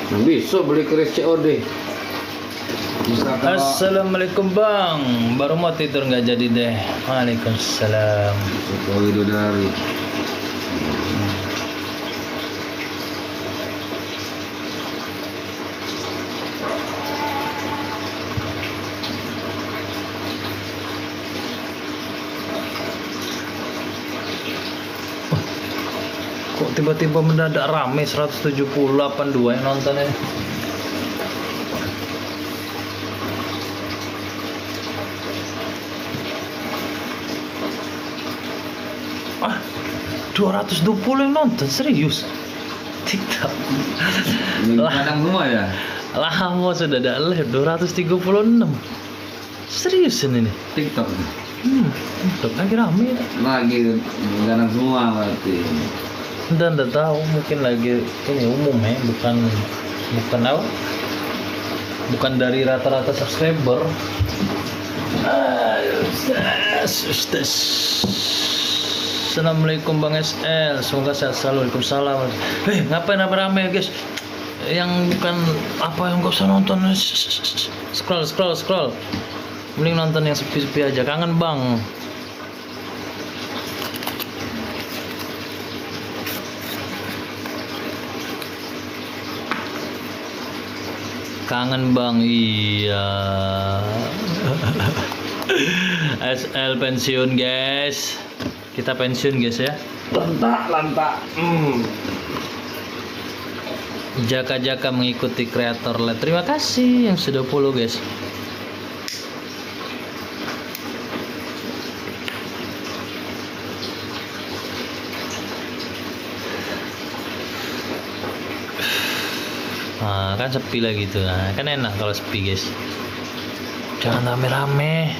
Bisa beli keris COD. Assalamualaikum bang, baru mau tidur nggak jadi deh. Waalaikumsalam. Jokowi Dodari. Kok tiba-tiba mendadak rame 178 yang nontonnya. Ah, 220 yang nonton, serius? TikTok. Kadang semua ya. Lama sudah ada live 236. Serius ini nih. TikTok. TikTok lagi rame. Lagi kadang semua berarti. Dan udah tahu mungkin lagi ini umum ya, bukan apa? Bukan dari rata-rata subscriber. Assalamualaikum Bang SL, semoga sehat selalu. Waalaikumsalam. Ngapain rame guys? Yang bukan apa yang gak usah nonton. Scroll. Mending nonton yang sepi-sepi aja. Kangen Bang. Kangen Bang, iya. SL pensiun guys. Kita pensiun guys ya. Lantak. Jaka mengikuti kreator live. Terima kasih yang sudah follow guys. Nah, kan sepi lah gitu. Nah, kan enak kalau sepi guys. Jangan rame-rame.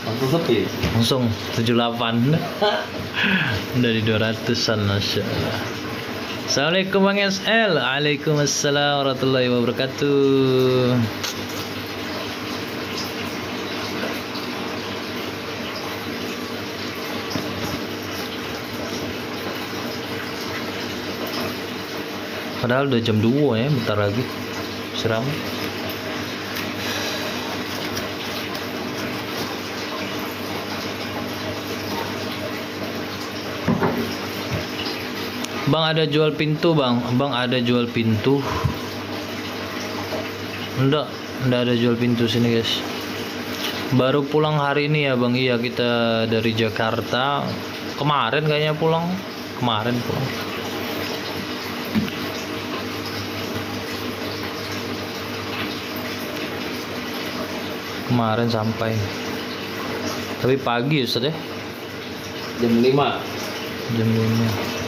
Langsung sepi. Langsung 78. Dari 200-an Masya Allah. Assalamualaikum Bang SL. Waalaikumsalam warahmatullahi wabarakatuh. Padahal udah jam 2 ya, bentar lagi. Seram. Bang ada jual pintu bang ada jual pintu. Enggak ada jual pintu sini guys. Baru pulang hari ini ya bang. Iya, kita dari Jakarta kemarin kayaknya pulang. Kemarin sampai. Tapi pagi Ustaz ya. Jam 5. Jam 5.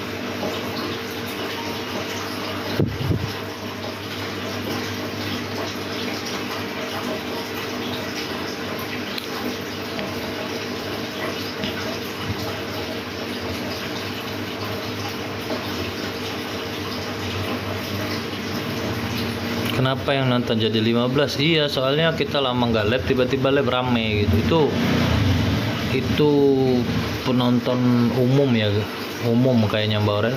Kenapa yang nonton jadi 15? Iya, soalnya kita lama nggak live, tiba-tiba live rame gitu. Itu penonton umum ya, umum kayaknya Mbak Aurel.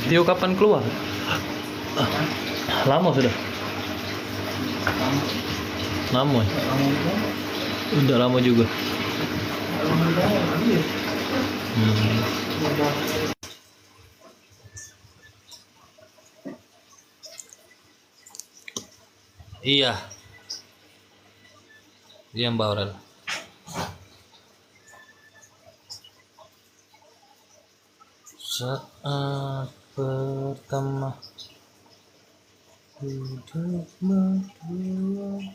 Tio kapan keluar? Lama sudah. Lama. Udah lama juga. Iya. Iya Mbak Aurel. Saat pertama hidup berdua.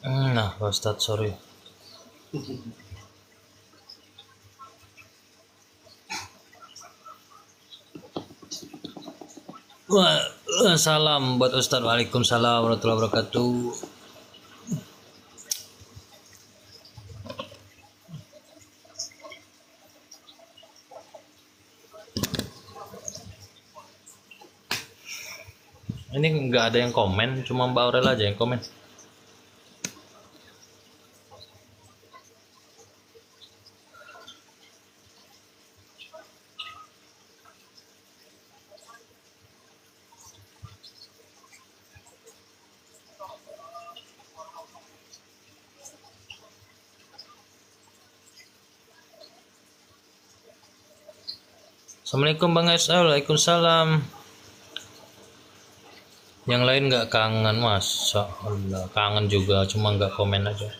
Nah, Pak Ustadz, sorry. Salam buat Ustadz. Waalaikumsalam warahmatullahi wabarakatuh. Ini nggak ada yang komen, cuma Mbak Aurel aja yang komen. Assalamualaikum Bang SL. Waalaikumsalam. Yang lain nggak kangen, masa Allah kangen juga, cuma nggak komen aja.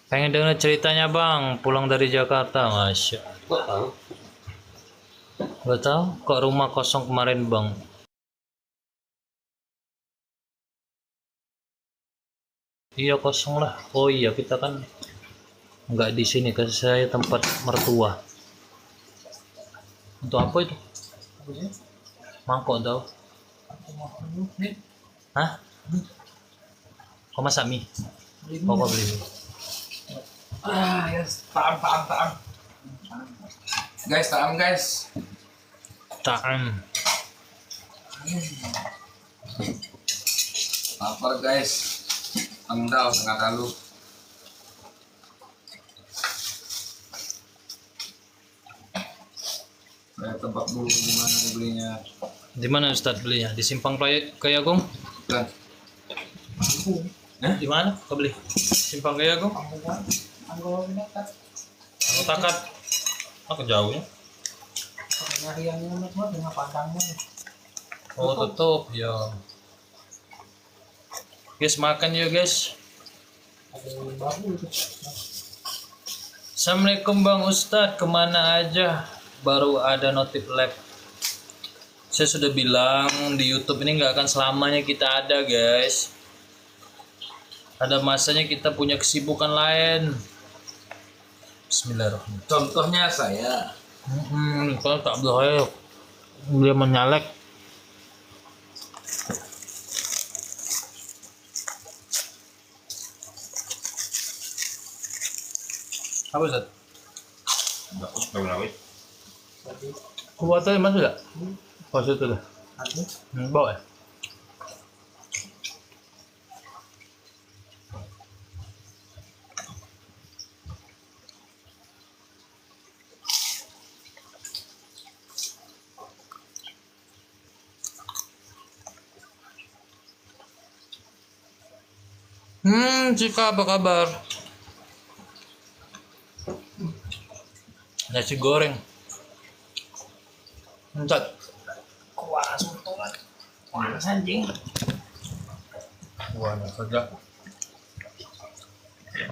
Pengen denger ceritanya Bang, pulang dari Jakarta, Masya. Kok tahu? Gak tahu, kok rumah kosong kemarin Bang. Iya kosong lah. Oh iya, kita kan nggak di sini, ke saya tempat mertua. Untuk apa itu? Mangkok tau? Hah? Kok masak mie? Oh, kok beli mie? Yes, taam. Guys, taam guys. Taam. Lapar guys. Engdal setengah dalu. Saya tebak dulu di mana nih belinya. Di mana Ustadz belinya? Di Simpang Kayagung? Dan Di mana kau beli? Simpang Kayagung? Anggo Takat. Aku jauhnya. Oh tutup ya. Guys makan yuk guys. Assalamualaikum Bang Ustadz, kemana aja? Baru ada notif live. Saya sudah bilang di YouTube ini nggak akan selamanya kita ada guys. Ada masanya kita punya kesibukan lain. Bismillahirrahmanirrahim. contohnya saya. Kalau tak boleh dia menyalek. Apa Ustaz? Kuatnya masuk ya? Pas itu dah. Bawa ya? Cika apa kabar? Nasi goreng. Entat. Kuas betul. Panas anjing. Wah, kerja.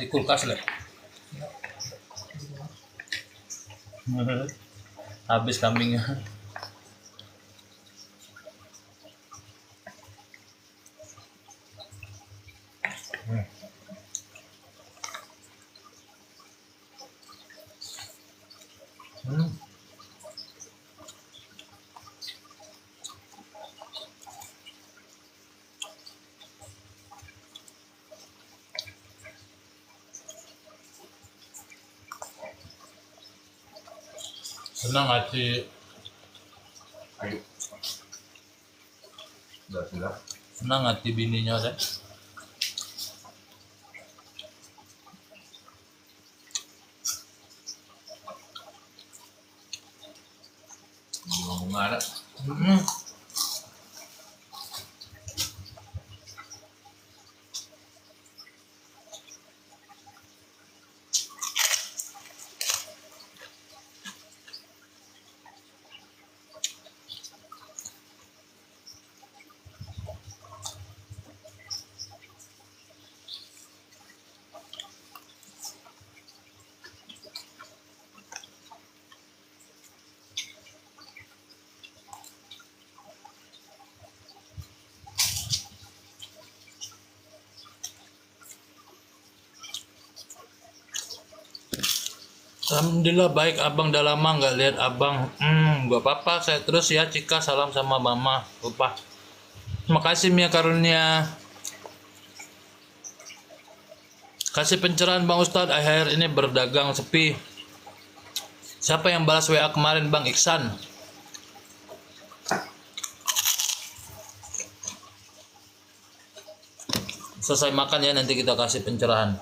Di kulkas lah. Habis kambingnya. Senang hati. Ayo. Sudah. Senang hati bininya deh. Ngomong ada. Alhamdulillah baik abang, udah lama nggak lihat abang. Gak apa-apa, saya terus ya Cika, salam sama mama, lupa. Makasih Mia Karunia. Kasih pencerahan Bang Ustadz, akhir ini berdagang sepi. Siapa yang balas WA kemarin Bang Iksan? Selesai makan ya, nanti kita kasih pencerahan.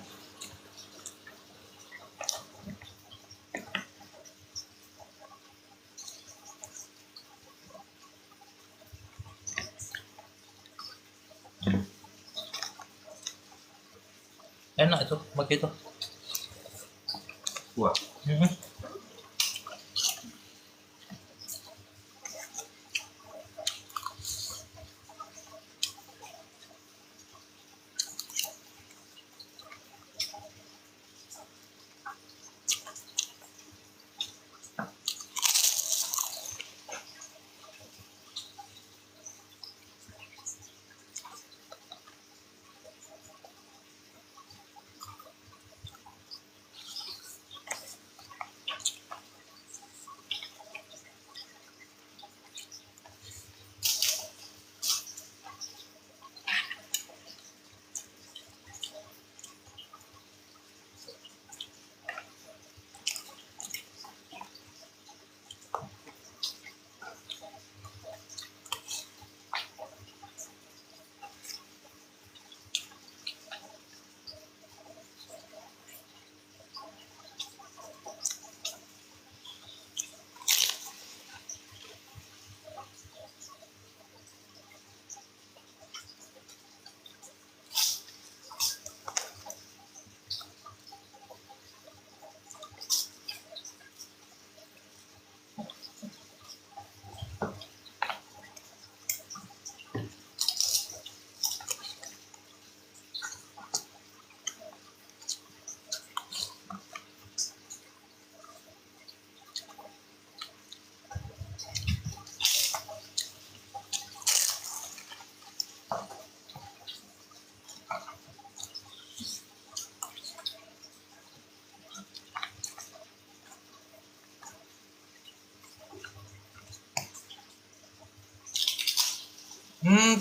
Enak itu, pakai itu. Wah, Mhm.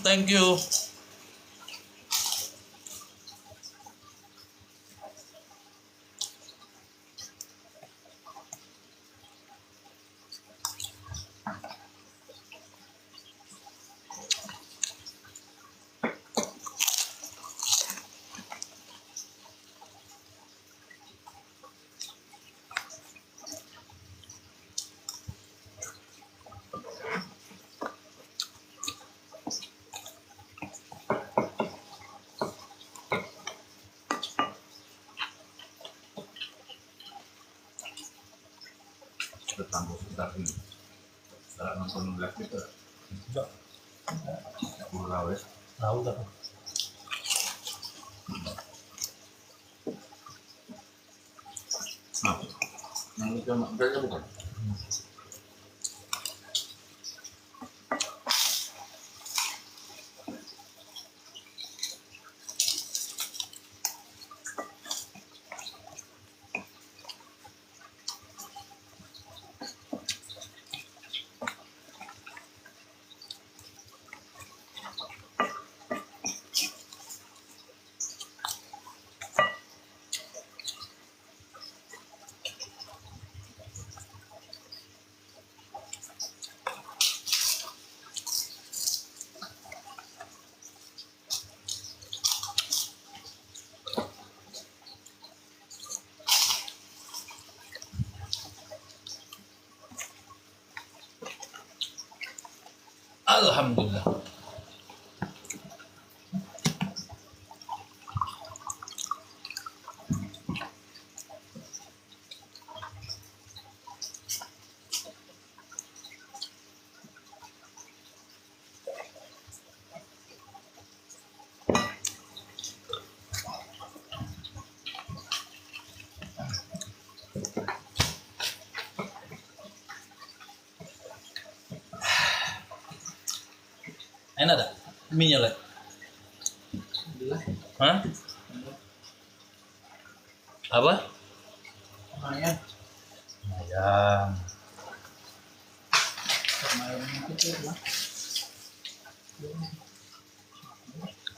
Thank you. kita tambah sebentar ini. Setelah nonton live itu, Enggak, kurang wes. tahu dah. Nah, yang itu enggaknya bukan. Alhamdulillah. Enak tak? Mie-nya lah. Hah? Apa? Lumayan. Sayang.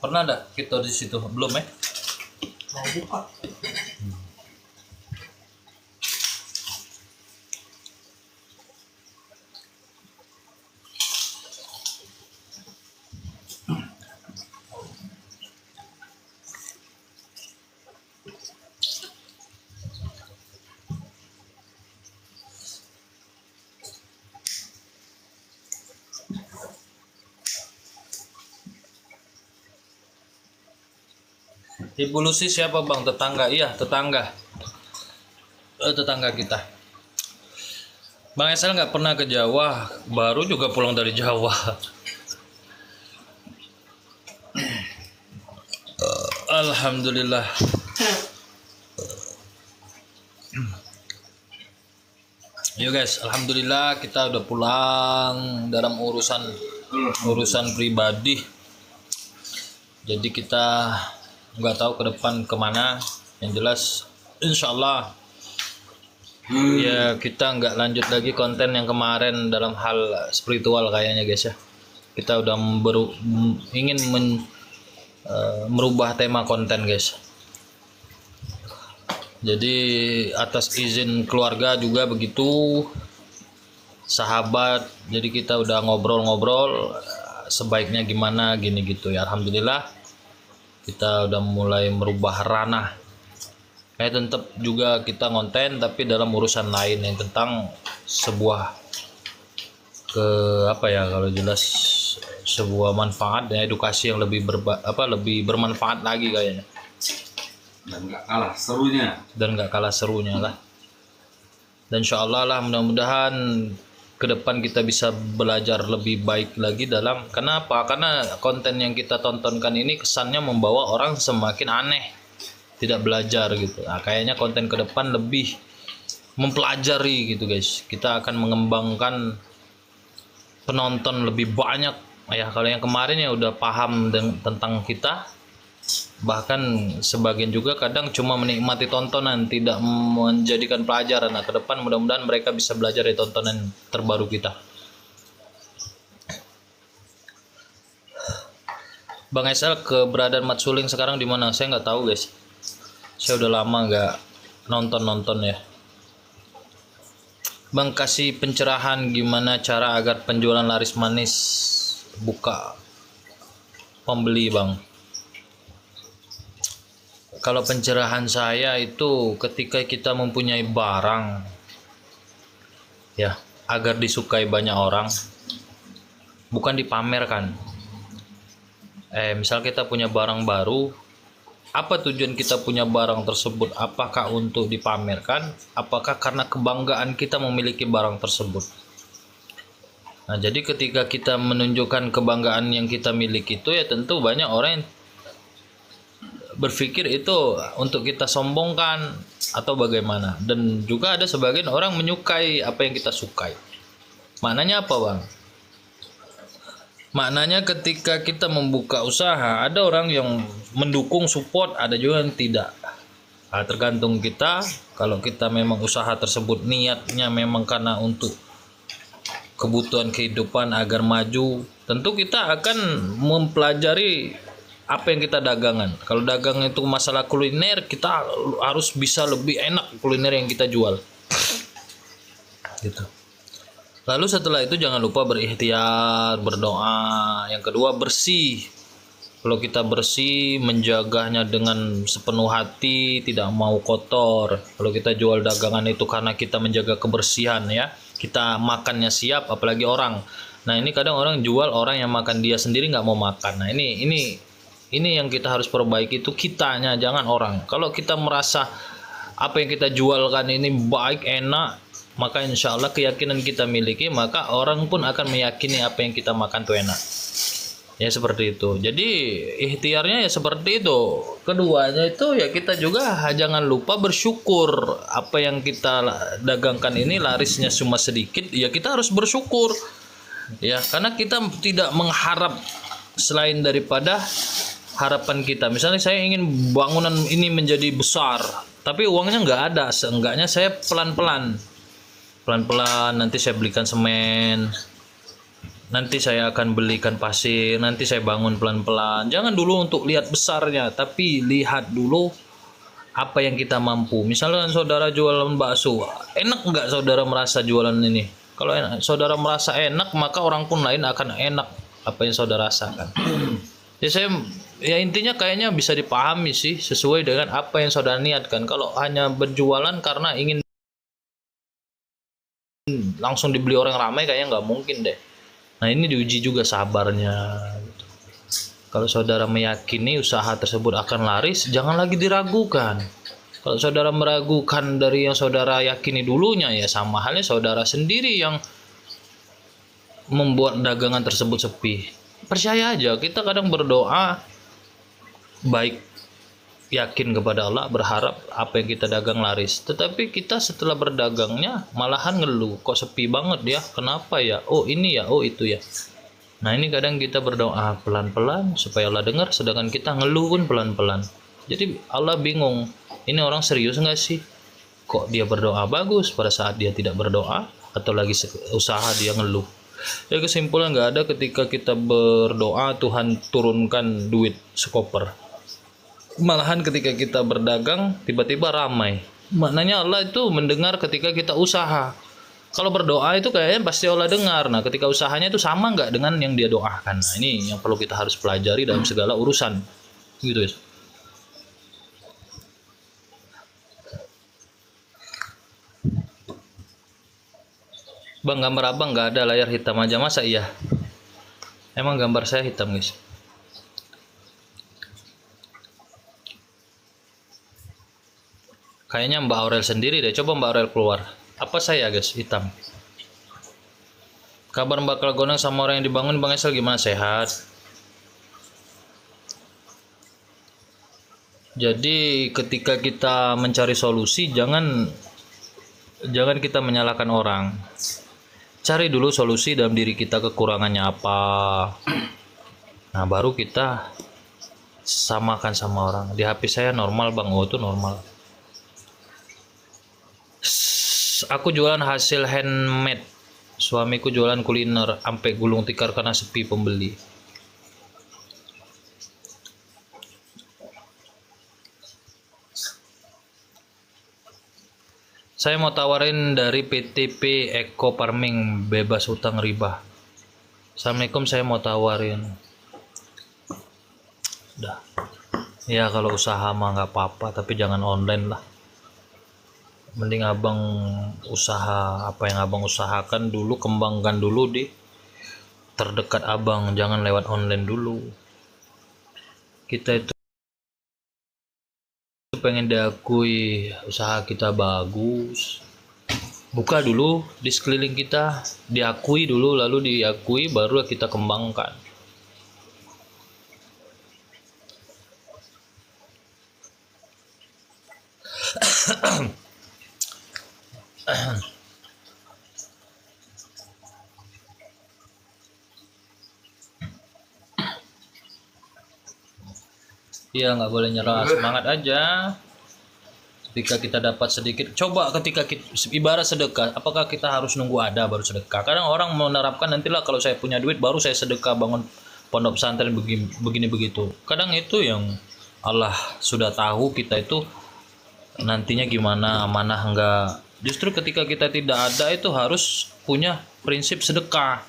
Pernah ada kita di situ? Belum ya? Mau buka. Ibu Lucy siapa bang? Tetangga? Iya tetangga. Tetangga kita. Bang Esel nggak pernah ke Jawa, baru juga pulang dari Jawa. Alhamdulillah. Yo guys, alhamdulillah kita udah pulang dalam urusan pribadi. Jadi kita nggak tahu ke depan kemana. Yang jelas, insya Allah ya kita nggak lanjut lagi konten yang kemarin dalam hal spiritual kayaknya guys ya. Kita udah ingin merubah tema konten guys. Jadi atas izin keluarga juga begitu, sahabat, jadi kita udah ngobrol-ngobrol sebaiknya gimana gini gitu ya. Alhamdulillah kita udah mulai merubah ranah. Tetap juga kita ngonten tapi dalam urusan lain yang tentang sebuah apa ya, kalau jelas sebuah manfaat ya, edukasi yang lebih lebih bermanfaat lagi kayaknya. Dan nggak kalah serunya lah. Dan insya Allah lah, mudah-mudahan ke depan kita bisa belajar lebih baik lagi dalam, kenapa? Karena konten yang kita tontonkan ini kesannya membawa orang semakin aneh, tidak belajar gitu. Nah, kayaknya konten ke depan lebih mempelajari gitu guys. Kita akan mengembangkan penonton lebih banyak ya. Kalau yang kemarin ya udah paham tentang kita, bahkan sebagian juga kadang cuma menikmati tontonan, tidak menjadikan pelajaran. Nah, ke depan mudah-mudahan mereka bisa belajar dari tontonan terbaru kita. Bang Esel, keberadaan Mat Suling sekarang di mana? Saya nggak tahu guys. Saya udah lama nggak nonton ya. Bang, kasih pencerahan gimana cara agar penjualan laris manis buka pembeli bang. Kalau pencerahan saya itu ketika kita mempunyai barang ya, agar disukai banyak orang, bukan dipamerkan. Misal kita punya barang baru, apa tujuan kita punya barang tersebut? Apakah untuk dipamerkan? Apakah karena kebanggaan kita memiliki barang tersebut? Nah, jadi ketika kita menunjukkan kebanggaan yang kita miliki itu ya, tentu banyak orang yang berpikir itu untuk kita sombongkan atau bagaimana. Dan juga ada sebagian orang menyukai apa yang kita sukai. Maknanya apa bang? Maknanya ketika kita membuka usaha, ada orang yang mendukung, support, ada juga yang tidak. Nah, tergantung kita. Kalau kita memang usaha tersebut niatnya memang karena untuk kebutuhan kehidupan agar maju, tentu kita akan mempelajari apa yang kita dagangan. Kalau dagang itu masalah kuliner, kita harus bisa lebih enak kuliner yang kita jual gitu. Lalu setelah itu jangan lupa berikhtiar, berdoa. Yang kedua bersih. Kalau kita bersih, menjaganya dengan sepenuh hati, tidak mau kotor. Kalau kita jual dagangan itu karena kita menjaga kebersihan ya, kita makannya siap, apalagi orang. Nah ini kadang orang jual, orang yang makan dia sendiri nggak mau makan. Nah ini yang kita harus perbaiki, itu kitanya, jangan orang. Kalau kita merasa apa yang kita jualkan ini baik, enak, maka insya Allah keyakinan kita miliki, maka orang pun akan meyakini apa yang kita makan itu enak. Ya seperti itu. Jadi ikhtiarnya ya seperti itu. Keduanya itu ya kita juga jangan lupa bersyukur. Apa yang kita dagangkan ini larisnya cuma sedikit, ya kita harus bersyukur. Ya, karena kita tidak mengharap selain daripada harapan kita. Misalnya saya ingin bangunan ini menjadi besar, tapi uangnya nggak ada. Seenggaknya saya pelan-pelan pelan-pelan nanti saya belikan semen, nanti saya akan belikan pasir, nanti saya bangun pelan-pelan. Jangan dulu untuk lihat besarnya, tapi lihat dulu apa yang kita mampu. Misalnya saudara jualan bakso, enak nggak saudara merasa jualan ini? Kalau saudara merasa enak, maka orang pun lain akan enak apa yang saudara rasakan. Ya intinya kayaknya bisa dipahami sih sesuai dengan apa yang saudara niatkan. Kalau hanya berjualan karena ingin langsung dibeli orang ramai, kayaknya nggak mungkin deh. Nah ini diuji juga sabarnya. Kalau saudara meyakini usaha tersebut akan laris, jangan lagi diragukan. Kalau saudara meragukan dari yang saudara yakini dulunya, ya sama halnya saudara sendiri yang membuat dagangan tersebut sepi. Percaya aja, kita kadang berdoa baik, yakin kepada Allah, berharap apa yang kita dagang laris. Tetapi kita setelah berdagangnya malahan ngeluh, kok sepi banget ya, kenapa ya, oh ini ya, oh itu ya. Nah ini kadang kita berdoa pelan-pelan supaya Allah dengar, sedangkan kita ngeluh pun pelan-pelan. Jadi Allah bingung, ini orang serius nggak sih? Kok dia berdoa bagus pada saat dia tidak berdoa, atau lagi usaha dia ngeluh. Ya kesimpulan nggak ada ketika kita berdoa Tuhan turunkan duit sekoper. Malahan ketika kita berdagang tiba-tiba ramai. Maknanya Allah itu mendengar ketika kita usaha. Kalau berdoa itu kayaknya pasti Allah dengar. Nah ketika usahanya itu sama nggak dengan yang dia doakan. Nah ini yang perlu kita harus pelajari dalam segala urusan. Gitu ya. Bang, gambar abang nggak ada layar hitam aja, masa iya? Emang gambar saya hitam guys. Kayaknya Mbak Aurel sendiri deh. Coba Mbak Aurel keluar. Apa saya guys hitam? Kabar Mbak Klagonang sama orang yang dibangun Bang Esel gimana, sehat? Jadi ketika kita mencari solusi, jangan kita menyalahkan orang. Cari dulu solusi dalam diri kita, kekurangannya apa. Nah baru kita samakan sama orang. Di HP saya normal bang, oh itu normal. Aku jualan hasil handmade, suamiku jualan kuliner, sampai gulung tikar karena sepi pembeli. Saya mau tawarin dari PTP Eco Farming bebas utang riba. Assalamualaikum, saya mau tawarin. Udah. Ya kalau usaha mah nggak apa-apa, tapi jangan online lah. Mending abang usaha apa yang abang usahakan dulu, kembangkan dulu di terdekat abang, jangan lewat online dulu. Kita itu pengen diakui usaha kita bagus, buka dulu di sekeliling kita, diakui dulu, lalu diakui baru kita kembangkan. Iya, nggak boleh nyerah, semangat aja. Ketika kita dapat sedikit, coba ketika kita, ibarat sedekah, apakah kita harus nunggu ada baru sedekah? Kadang orang menerapkan nantilah kalau saya punya duit baru saya sedekah bangun pondok pesantren begini begitu. Kadang itu yang Allah sudah tahu kita itu nantinya gimana, amanah enggak. Justru ketika kita tidak ada itu harus punya prinsip sedekah.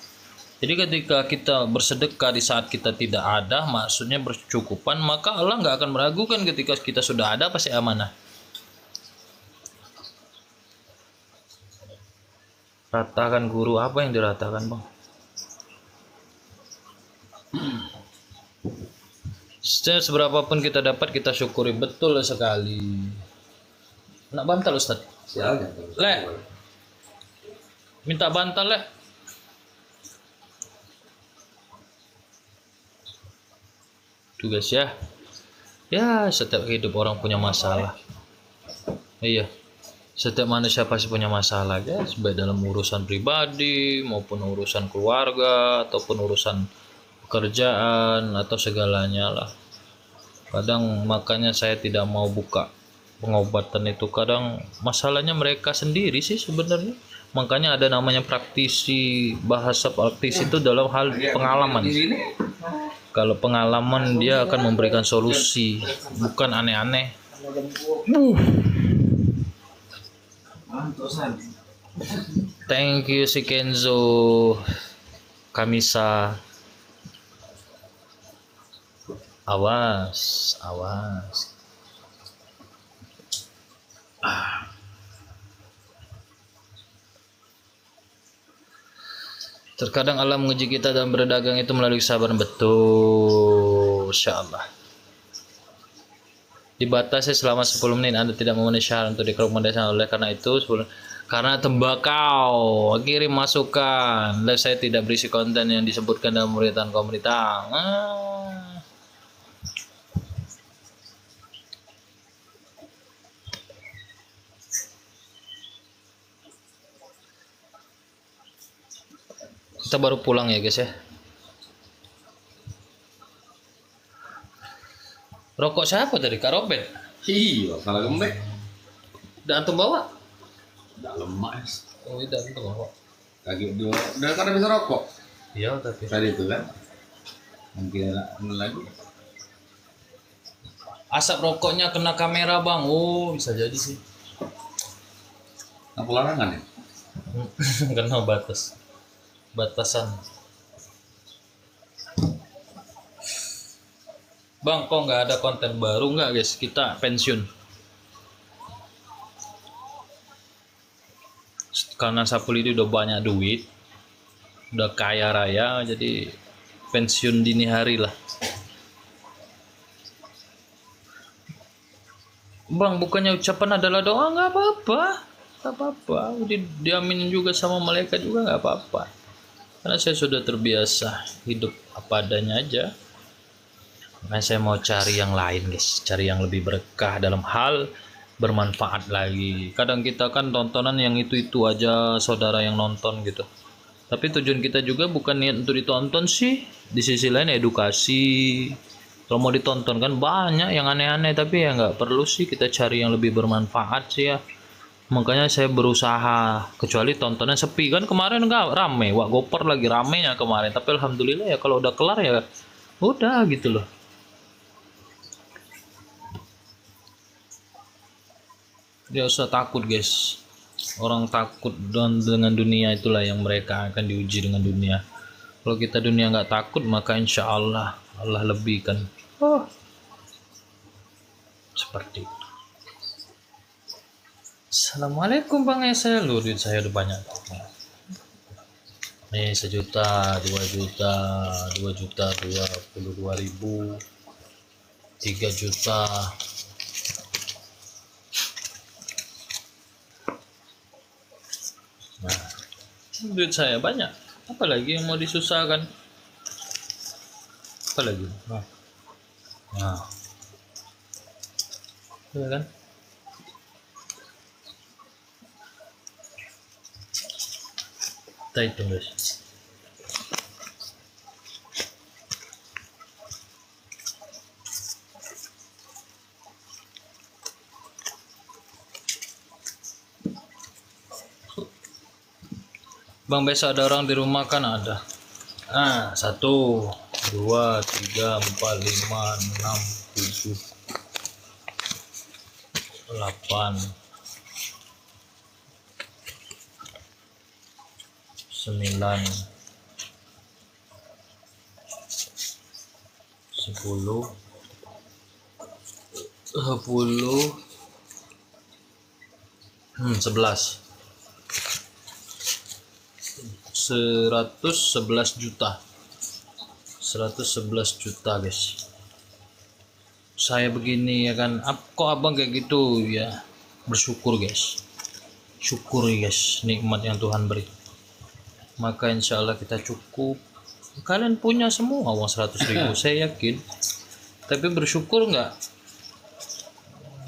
Jadi ketika kita bersedekah di saat kita tidak ada, maksudnya bercukupan, maka Allah nggak akan meragukan ketika kita sudah ada pasti amanah. Ratakan guru, apa yang diratakan bang? Setiap seberapapun kita dapat kita syukuri, betul sekali. Nak bantal Ustaz? Le, minta bantal le. Tuh guys ya. Ya setiap hidup orang punya masalah. Iya. Setiap manusia pasti punya masalah guys, baik dalam urusan pribadi maupun urusan keluarga ataupun urusan pekerjaan atau segalanya lah. Kadang makanya saya tidak mau buka pengobatan itu kadang masalahnya mereka sendiri sih sebenarnya. Makanya ada namanya praktisi, bahasa praktisi itu dalam hal pengalaman. Kalau pengalaman dia akan memberikan solusi, bukan aneh-aneh. Thank you si Kenzo, Kamisa. Awas, awas. Terkadang Allah menguji kita dalam berdagang itu melalui kesabaran, betul, insya Allah. Dibatasi selama 10 menit, Anda tidak memenuhi syarat untuk direkomendasikan. Oleh karena itu, karena tembakau, kirim masukan. Live saya tidak berisi konten yang disebutkan dalam pemberitaan komunitas. Kita baru pulang ya guys ya. Rokok siapa tadi? Kak Robin? Iya, salah gembek. Udah antum bawa? Udah lemak. Oh iya, antum bawa. Kaki dua. Udah kan bisa rokok. Iya tapi. Tadi itu kan. Mungkin ada lagi. Asap rokoknya kena kamera bang. Oh bisa jadi sih. Apa larangan ya? Kena batasan. Bang, kok nggak ada konten baru nggak guys? Kita pensiun. Karena Sapul ini udah banyak duit, udah kaya raya, jadi pensiun dini hari lah. Bang, bukannya ucapan adalah doa? Nggak apa-apa, nggak apa-apa. Diaminin juga sama malaikat juga nggak apa-apa. Karena saya sudah terbiasa hidup apa adanya aja. Nah, saya mau cari yang lain guys, cari yang lebih berkah dalam hal bermanfaat lagi. Kadang kita kan tontonan yang itu aja saudara yang nonton gitu. Tapi tujuan kita juga bukan niat untuk ditonton sih. Di sisi lain edukasi. Kalau mau ditonton kan banyak yang aneh-aneh, tapi ya nggak perlu sih, kita cari yang lebih bermanfaat sih ya. Makanya saya berusaha, kecuali tontonnya sepi kan kemarin nggak rame, wah goper lagi ramenya kemarin. Tapi alhamdulillah ya kalau udah kelar ya udah gitu loh. Dia usah takut guys. Orang takut dengan dunia itulah yang mereka akan diuji dengan dunia. Kalau kita dunia nggak takut maka insya Allah Allah lebihkan. Seperti itu. Assalamualaikum Bang Ese. Lu duit saya udah banyak. Nih 1 juta, 2 juta, 2 juta 22.000, 3 juta. Nah, duit saya banyak. Apalagi yang mau disusahkan? Apalagi? Nah, ya kan? Kita hitung guys. Bang, besok ada orang di rumah kan? Ada. 1, 2, 3, 4, 5, 6, 7, 8, 9, 10, 20, 11. 111 juta. 111 juta guys. Saya begini ya kan, kok abang kayak gitu ya. Bersyukur guys. Syukur guys nikmat yang Tuhan beri. Maka insya Allah kita cukup. Kalian punya semua uang 100.000 saya yakin. Tapi bersyukur nggak?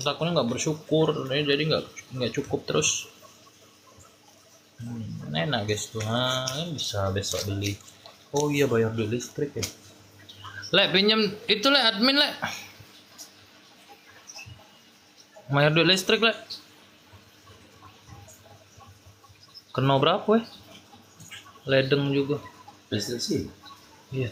Takutnya nggak bersyukur, jadi nggak cukup terus. Enak guys tuh, bisa besok beli. Oh iya bayar bill listrik ya. Lek pinjam itu lek admin lek. Bayar duit listrik lah. Kena berapa ya? Ledeng juga. Listrik sih. Iya.